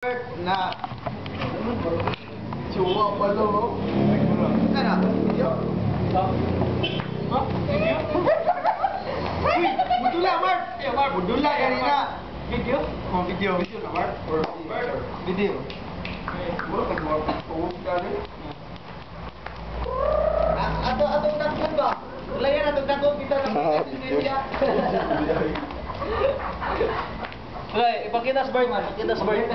Na cuma apa tu? Kan ada video. Hah? Video? Wih, betul lah, Mar. Ya, Mar. Betul lah kanina. Video? Oh, video. Video lah, Mar. Video. Bukan buat tadi. Atau takut ba? Layan atau takut kita nak Indonesia. Okay, ipakita sa bird man. Ipakita sa bird.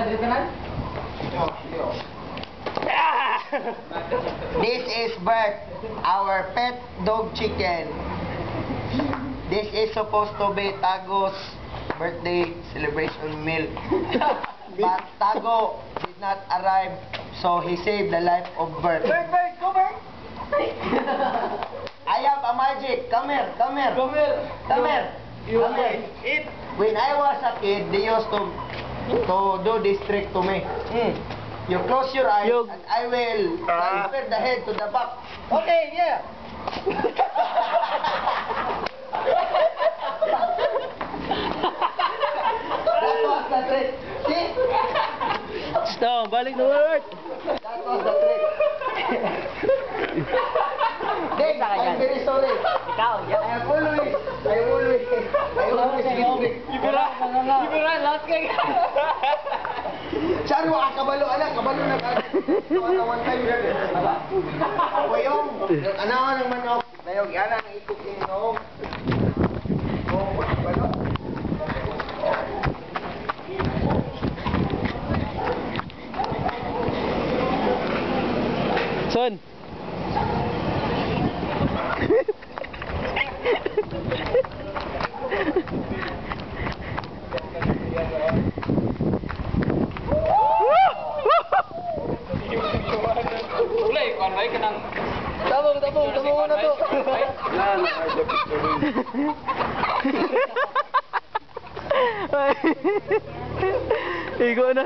This is Bert, our pet dog chicken. This is supposed to be Tago's birthday celebration meal. But Tago did not arrive, so he saved the life of Bert. Bird, come here. I have a magic. Come here, come here. Come here. Come here. You Come here. eat. When I was a kid, they used to do this trick to me. You close your eyes and I will transfer the head to the back. Okay, yeah. That was the trick. See? Stop, balik na word. That was the trick. Dave, I'm very sorry. Ikaw, I am always this. Ibira, last kay. Saan mo kabalo anak, kabalo na ka. Ano one time yun. O yung anawan ng manok, dayog yana ng itok yung noong. Oh, kabalo. Son. Ulay, kanway ka nang tabong na to. Igo na.